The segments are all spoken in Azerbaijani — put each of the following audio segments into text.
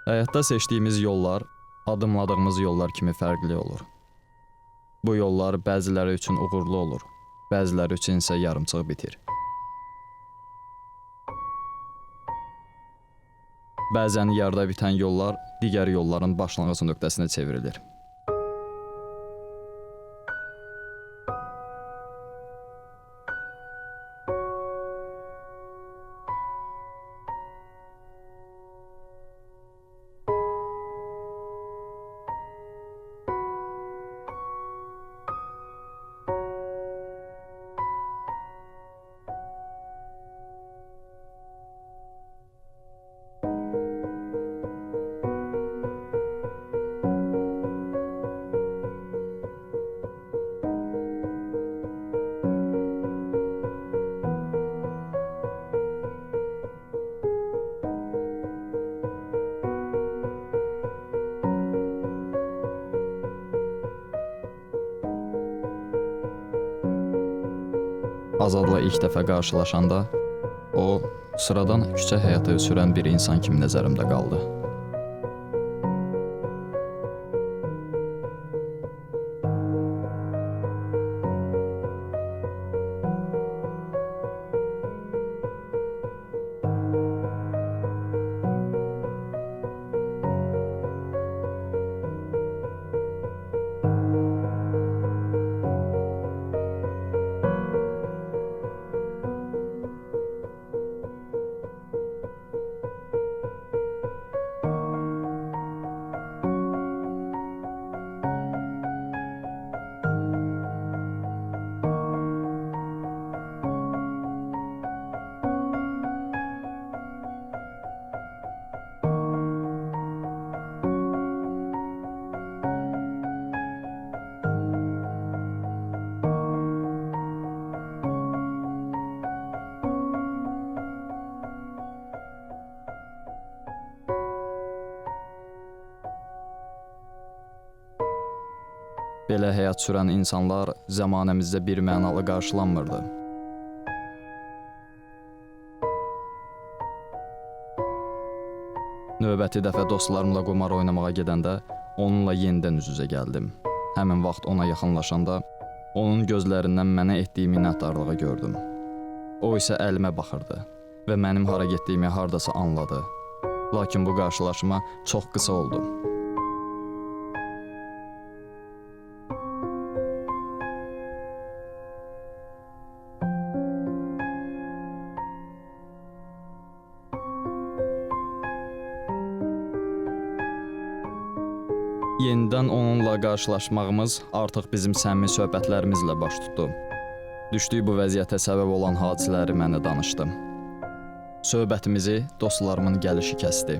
Həyatda seçdiyimiz yollar adımladığımız yollar kimi fərqli olur. Bu yollar bəziləri üçün uğurlu olur, bəziləri üçün isə yarımçıq bitir. Bəzən yarıda bitən yollar digər yolların başlanğıc nöqtəsinə çevrilir. Azadla ilk dəfə qarşılaşanda, o, sıradan küçə həyatı sürən bir insan kimi nəzərimdə qaldı. Belə həyat sürən insanlar zəmanəmizdə bir mənalı qarşılanmırdı. Növbəti dəfə dostlarımla qumar oynamağa gedəndə onunla yenidən üz-üzə gəldim. Həmin vaxt ona yaxınlaşanda onun gözlərindən mənə etdiyi minnətdarlığı gördüm. O isə əlimə baxırdı və mənim hara getdiyimi hardasa anladı. Lakin bu qarşılaşma çox qısa oldu. Yenidən onunla qarşılaşmağımız artıq bizim səmimi söhbətlərimizlə baş tutdu. Düşdüyü bu vəziyyətə səbəb olan hadisələri mənə danışdı. Söhbətimizi dostlarımın gəlişi kəsdi.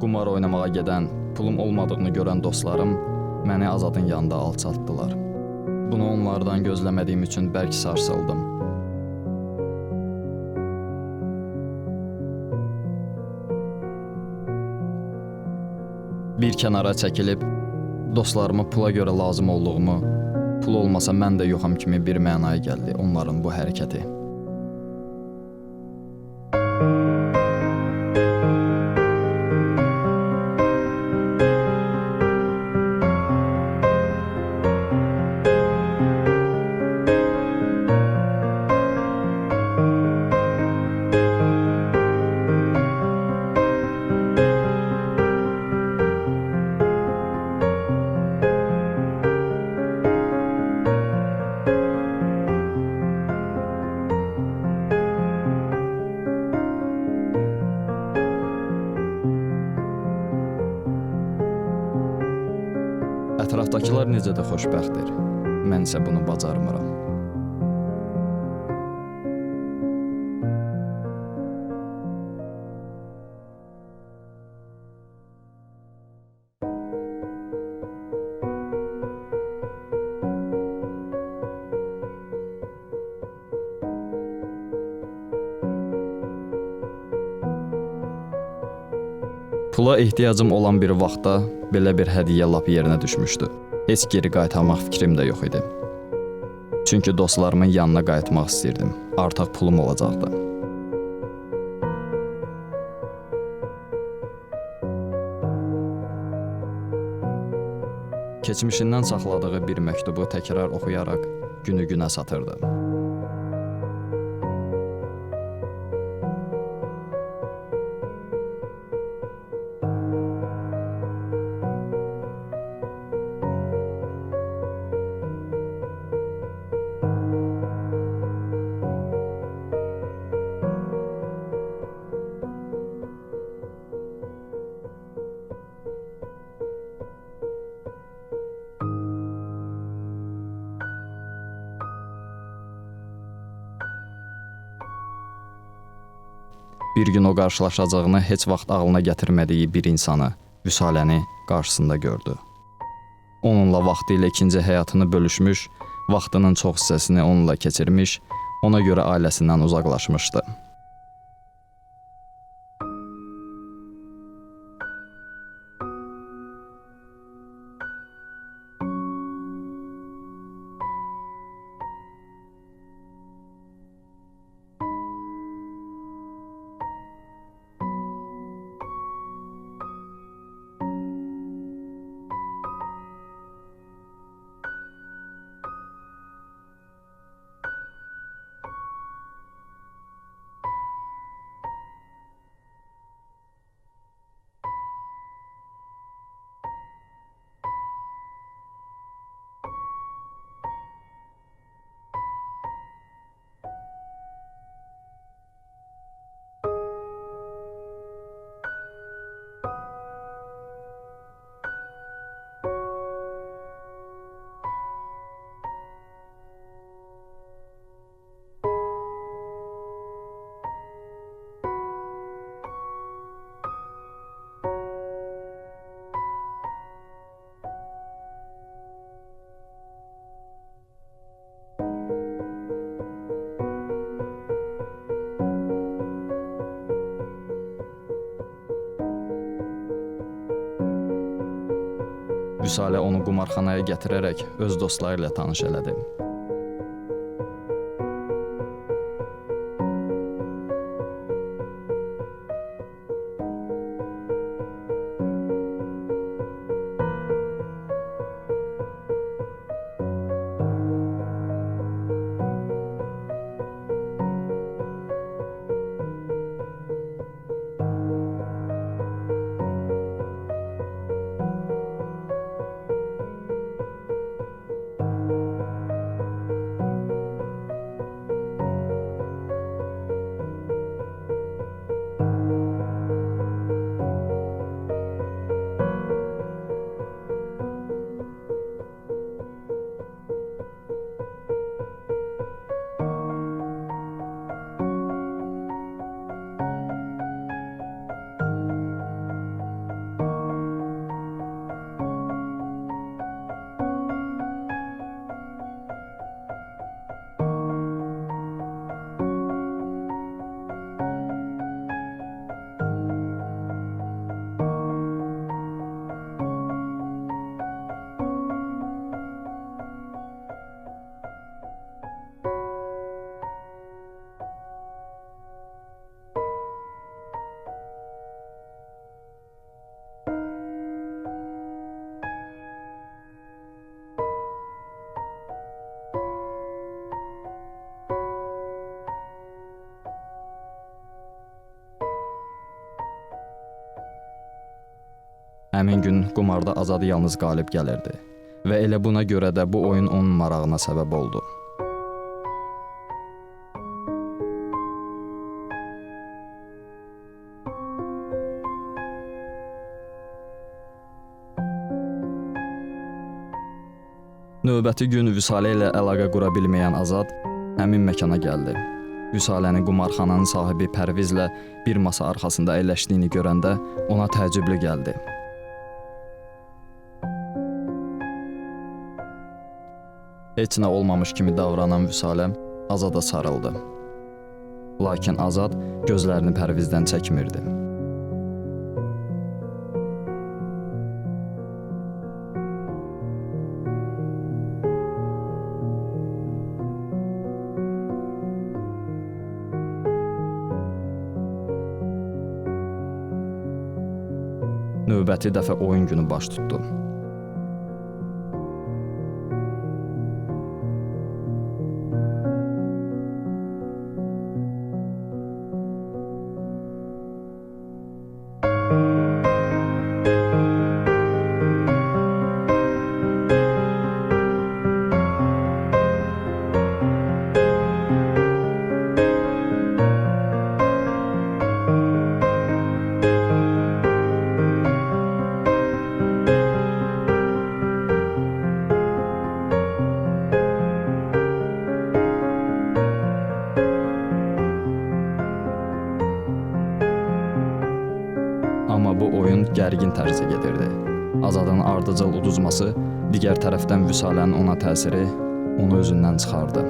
Qumar oynamağa gedən, pulum olmadığını görən dostlarım məni Azadın yanında alçaltdılar. Bunu onlardan gözləmədiyim üçün bərk sarsıldım. Bir kənara çəkilib, dostlarıma pula görə lazım olduğumu, pul olmasa mən də yoxam kimi bir mənaya gəldi onların bu hərəkəti. Ətrafdakılar necə də xoşbəxtdir, mən isə bunu bacarmıram. Pula ehtiyacım olan bir vaxtda belə bir hədiyyə lap yerinə düşmüşdü. Heç geri qaytarmaq fikrim də yox idi. Çünki dostlarımın yanına qayıtmaq istəyirdim. Artıq pulum olacaqdı. Keçmişindən saxladığı bir məktubu təkrar oxuyaraq günü günə satırdı. Bir gün o qarşılaşacağını heç vaxt ağlına gətirmədiyi bir insanı, Vüsaləni qarşısında gördü. Onunla vaxtilə ikinci həyatını bölüşmüş, vaxtının çox hissəsini onunla keçirmiş, ona görə ailəsindən uzaqlaşmışdı. Vüsalə onu qumarxanaya gətirərək öz dostları ilə tanış elədi. Həmin gün qumarda Azad yalnız qalib gəlirdi və elə buna görə də bu oyun onun marağına səbəb oldu. Növbəti gün Vüsalə ilə əlaqə qura bilməyən Azad həmin məkana gəldi. Vüsalənin qumarxananın sahibi Pərvizlə bir masa arxasında əyləşdiyini görəndə ona təəccüblü gəldi. Heç nə olmamış kimi davranan Vüsalə Azada sarıldı. Lakin Azad gözlərini Pərvizdən çəkmirdi. Növbəti dəfə oyun günü baş tutdu. Amma bu oyun gərgin tərzdə gedirdi. Azadın ardıcıl uduzması, digər tərəfdən Vüsalənin ona təsiri onu özündən çıxardı.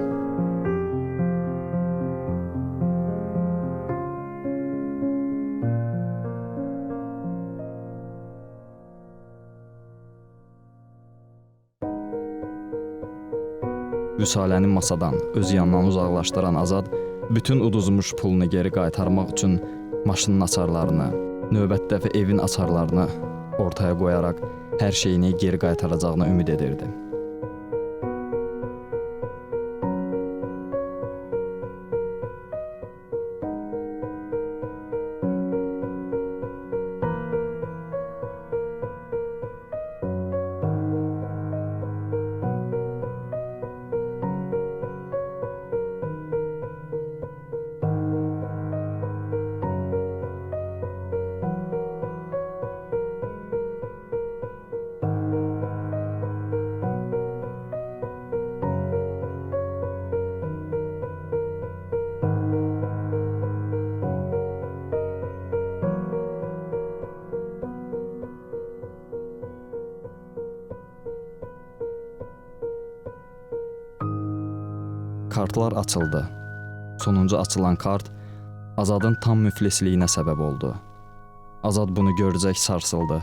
Vüsaləni masadan, öz yanından uzaqlaşdıran Azad bütün uduzmuş pulunu geri qaytarmaq üçün maşının açarlarını, növbəti dəfə evin açarlarını ortaya qoyaraq hər şeyini geri qaytaracağına ümid edirdi. Kartlar açıldı. Sonuncu açılan kart Azadın tam müflisliyinə səbəb oldu. Azad bunu görəcək sarsıldı.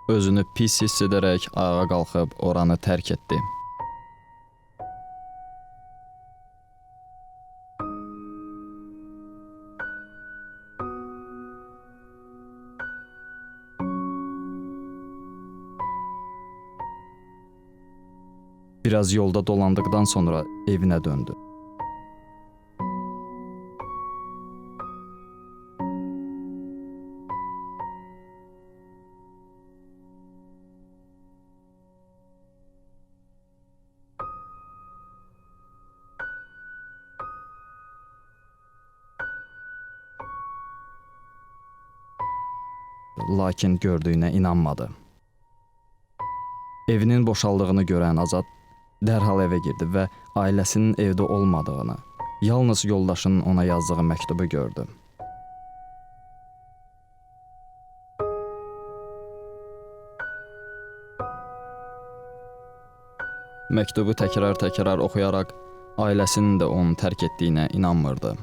Özünü pis hiss edərək ayağa qalxıb oranı tərk etdi. Biraz yolda dolandıqdan sonra evinə döndü. Lakin gördüyünə inanmadı. Evinin boşaldığını görən Azad dərhal evə girdi və ailəsinin evdə olmadığını, yalnız yoldaşının ona yazdığı məktubu gördü. Məktubu təkrar oxuyaraq ailəsinin də onu tərk etdiyinə inanmırdı.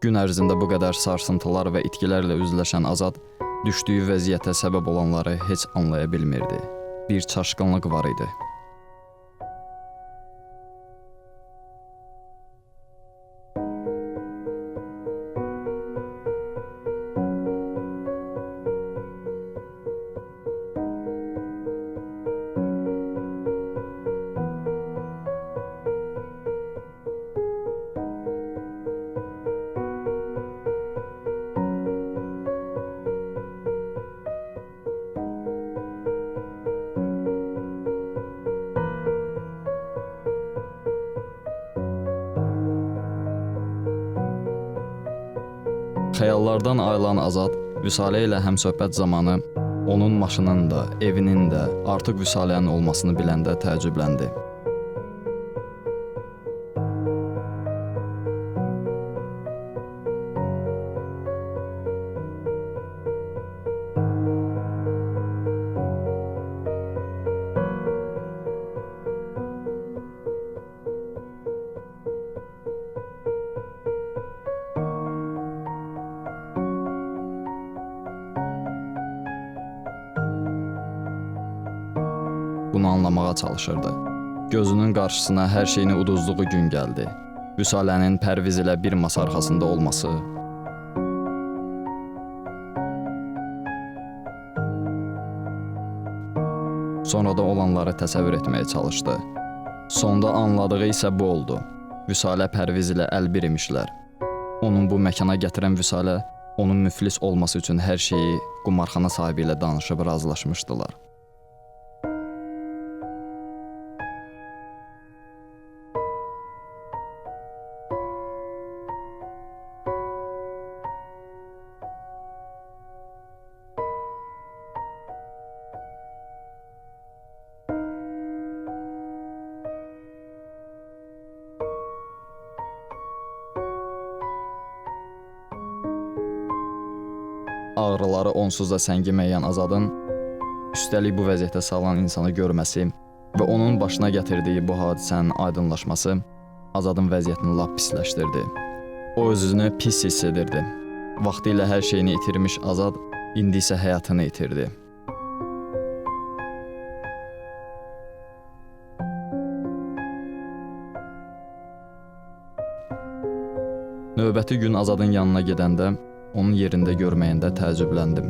Gün ərzində bu qədər sarsıntılar və itkilərlə üzləşən Azad düşdüyü vəziyyətə səbəb olanları heç anlaya bilmirdi. Bir çaşqınlıq var idi. Xəyallardan ayılan Azad Vüsalə ilə həmsöhbət zamanı onun maşının da, evinin də artıq Vüsalənin olmasını biləndə təəccübləndi. Bunu anlamağa çalışırdı. Gözünün qarşısına hər şeyini uduzduğu gün gəldi. Vüsalənin Pərviz ilə bir masa arxasında olması, sonra da olanları təsəvvür etməyə çalışdı. Sonda anladığı isə bu oldu. Vüsalə Pərviz ilə əlbir imişlər. Onun bu məkana gətirən Vüsalə, onun müflis olması üçün hər şeyi qumarxana sahibi ilə danışıb razılaşmışdılar. Ağrıları onsuz da səngiməyən Azadın, üstəlik bu vəziyyətə salan insanı görməsi və onun başına gətirdiyi bu hadisənin aydınlaşması Azadın vəziyyətini lap pisləşdirdi. O özünü pis hiss edirdi. Vaxtilə hər şeyini itirmiş Azad, indi isə həyatını itirdi. Növbəti gün Azadın yanına gedəndə, onun yerində görməyəndə təəccübləndim.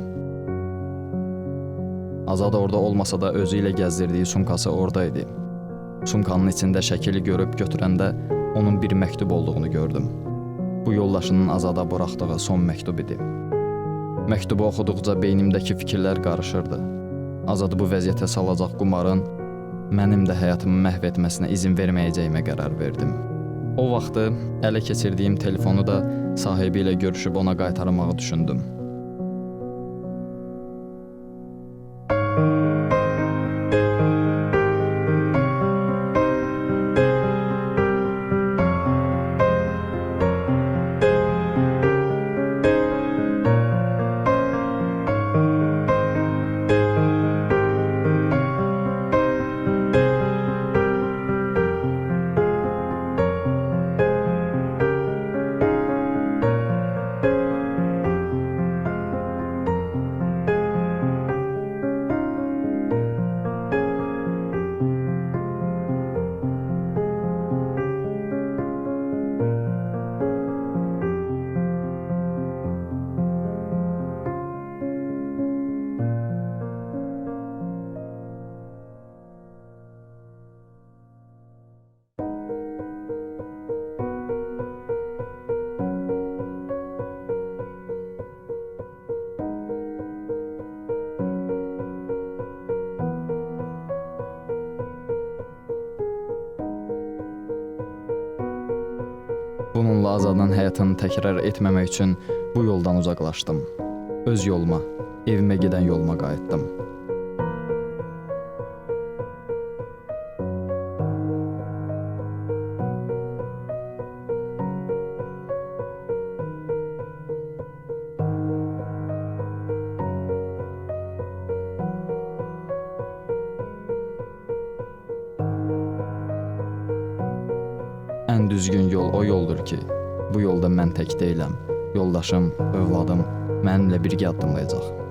Azad orada olmasa da özü ilə gəzdirdiyi sumkası orada idi. Sumkanın içində şəkili görüb götürəndə onun bir məktub olduğunu gördüm. Bu yoldaşının Azada buraxdığı son məktub idi. Məktubu oxuduqca beynimdəki fikirlər qarışırdı. Azadı bu vəziyyətə salacaq qumarın mənim də həyatımı məhv etməsinə izin verməyəcəyimə qərar verdim. O vaxtı ələ keçirdiyim telefonu da sahibi ilə görüşüb ona qaytarmağı düşündüm. Bununla Azadın həyatını təkrar etməmək üçün bu yoldan uzaqlaşdım. Öz yoluma, evimə gedən yoluma qayıtdım. Ən düzgün yol o yoldur ki, bu yolda mən tək deyiləm. Yoldaşım, övladım mənimlə birgə addımlayacaq.